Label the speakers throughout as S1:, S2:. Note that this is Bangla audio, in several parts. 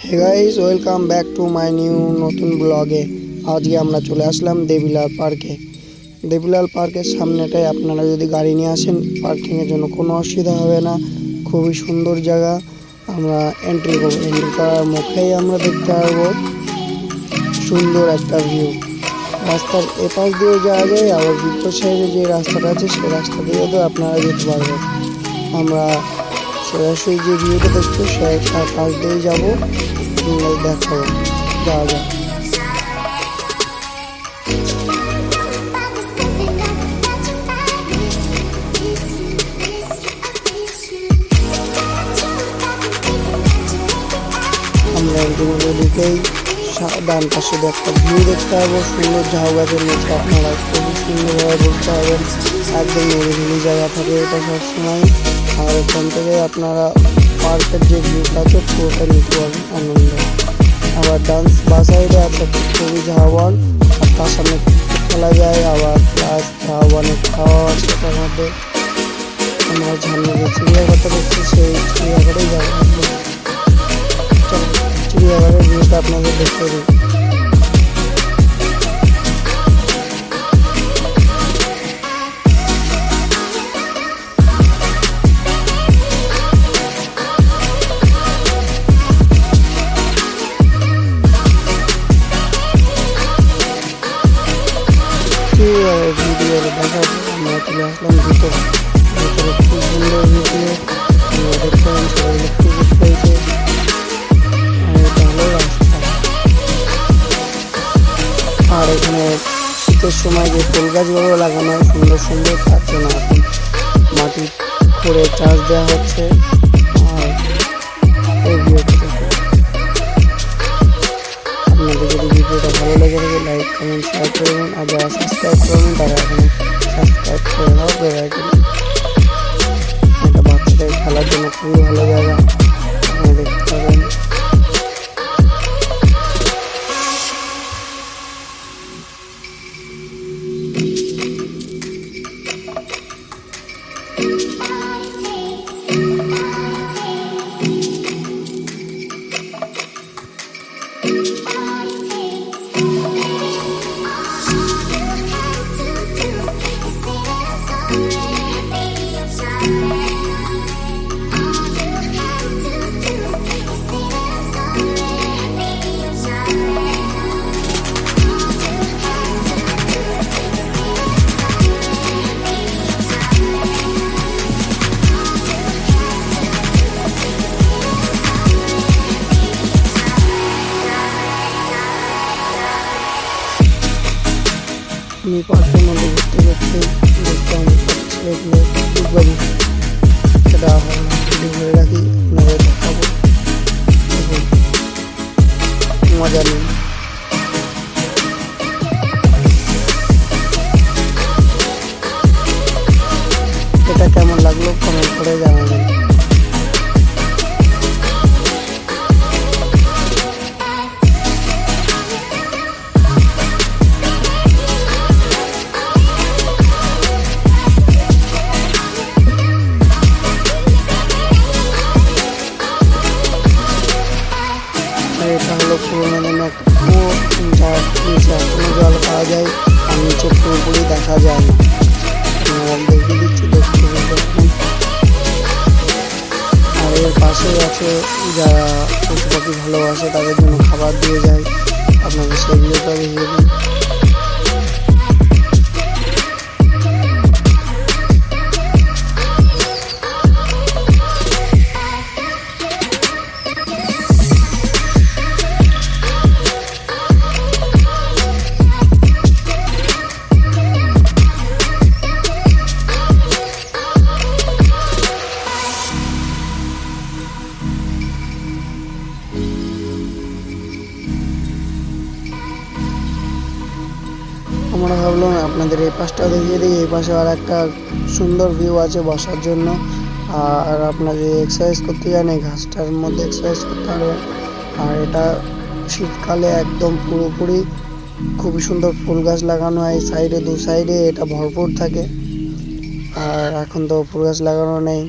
S1: Hey guys, welcome back to my new নতুন ব্লগে। আজকে আমরা চলে আসলাম দেবিলাল পার্কে। দেবিলাল পার্কের সামনেটায় আপনারা যদি গাড়ি নিয়ে আসেন, পার্কিংয়ের জন্য কোনো অসুবিধা হবে না। খুবই সুন্দর জায়গা। আমরা এন্ট্রি করবো, এন্ট্রি করার মুখেই আমরা দেখতে পারবো সুন্দর একটা ভিউ। রাস্তার এপাশ দিয়েও যাওয়া যায়, আবার বিপরীত সাইডে যে রাস্তাটা আছে সেই রাস্তা দিয়েও তো আপনারা যেতে পারবেন। আমরা সরাসরি যে ভিউটা দেখবো তার পাশ দিয়েই যাবো, দেখাবো। যাওয়া যাক। আমরা ইতিমধ্যে ঢুকেই ডান পাশে একটা ভিউ দেখতে পাবো, সুন্দর ঝাউ গাছের নিচে আপনারা খুবই সুন্দরভাবে বসতে পারবেন। একদম নিরিবিলি জায়গা থাকে এটা সবসময়। আর এখান থেকে আপনারা পার্কের যে ভিউটা আছে পুরোটা নিতে পারবেন আনন্দ। আবার ডান্স বা সাইডে আছে খুবই ঝাউবন, আর তার সামনে খেলা যায়। আবার প্লাস ঝাউবনের খাওয়া আছে তার মধ্যে। আমরা সামনে যে চিড়িয়াঘরটা দেখছি সেই চিড়িয়াঘরেই যাবো। চিড়িয়াঘরের ভিউটা আপনাদের দেখতে দিই। ভিডিও দেখা আমরা চলে আসলাম ভিতরে। ভিতরে খুব সুন্দর ভিডিও দেখতে পাবেন, সবাই খুব পেয়েছে। আর এটা হলো রাস্তা। আর এখানে শীতের সময় যে ফুল গাছগুলো লাগানো হয় সুন্দর সুন্দর, তার জন্য এখন মাটি করে চাষ দেওয়া হচ্ছে। আর এই ভিডিওটা আপনাদের যদি ভিডিওটা ভালো লেগে থাকে লাইক কমেন্ট শেয়ার করবেন। আর যারা সাবস্ক্রাইব করবেন তারা এখন সাবস্ক্রাইব করে নাও বেলাইকন। এটা বাচ্চাদের খেলার জন্য খুবই ভালো জায়গা, আপনারা দেখতে পাবেন। আমি পার্কের মধ্যে ঘুরতে ঘুরতে দেখতাম ছেলেগুলো ফুটবল সেটা ধরে রাখি, আপনাদের দেখাবো, মজা নেই। এটা কেমন লাগলো কমেন্ট করে জানাবেন। এটা হলো পুরোনো দিনের একটা কুয়ো, যার নিচে এখনো জল পাওয়া যায় আর নিচে পুরোপুরি দেখা যায় না। আপনারা দেখে দিচ্ছি, দেখতে দেখুন। আর এর পাশেই আছে যারা পশু পাখি ভালোবাসে তাদের জন্য খাবার দিয়ে যায়, আপনাদের সেগুলোটা দেখিয়ে দিই। আমরা ভাবলাম আপনাদের এই পাশটা দেখিয়ে দিই। এই পাশে আর একটা সুন্দর ভিউ আছে বসার জন্য। আর আপনারা যদি এক্সারসাইজ করতে যান এই ঘাসটার মধ্যে এক্সারসাইজ করতে পারবেন। আর এটা শীতকালে একদম পুরোপুরি খুবই সুন্দর ফুল গাছ লাগানো হয় সাইডে, দু সাইডে এটা ভরপুর থাকে। আর এখন তো ফুল গাছ লাগানো নেই,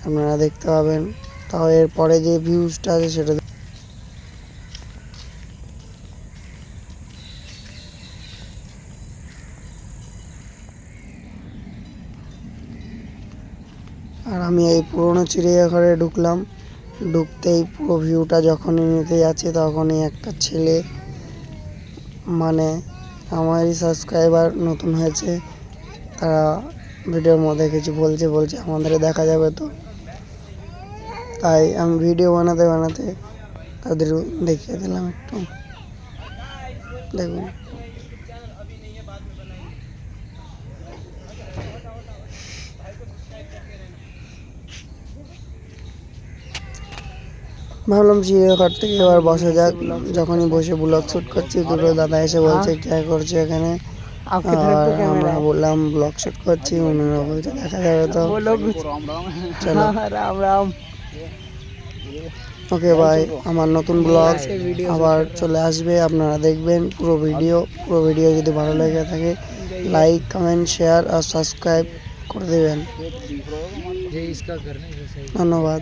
S1: আপনারা দেখতে পাবেন। তাও এরপরে যে ভিউজটা আছে সেটা আমি এই পুরনো চিড়িয়াঘরে ঢুকলাম, ঢুকতেই পুরো ভিউটা যখনই নিতে যাচ্ছে তখনই একটা ছেলে, মানে আমারই সাবস্ক্রাইবার নতুন হয়েছে, তারা ভিডিওর মধ্যে কিছু বলছে আমাদের দেখা যাবে তো, তাই আমি ভিডিও বানাতে বানাতে তাদের দেখিয়ে দিলাম একটু। দেখুন ভাবলাম চিড়িয়াঘর থেকে এবার বসা যাক, যখনই বসে ব্লগ শ্যুট করছি দুটো দাদা এসে বলছে কে করছে এখানে, আর আমরা বললাম ব্লগ শ্যুট করছি, ওনারা বলছে দেখা যাবে তো, চলো রাম রাম। ওকে ভাই, আমার নতুন ব্লগ আবার চলে আসবে, আপনারা দেখবেন পুরো ভিডিও যদি ভালো লেগে থাকে লাইক কমেন্ট শেয়ার আর সাবস্ক্রাইব করে দেবেন। ধন্যবাদ।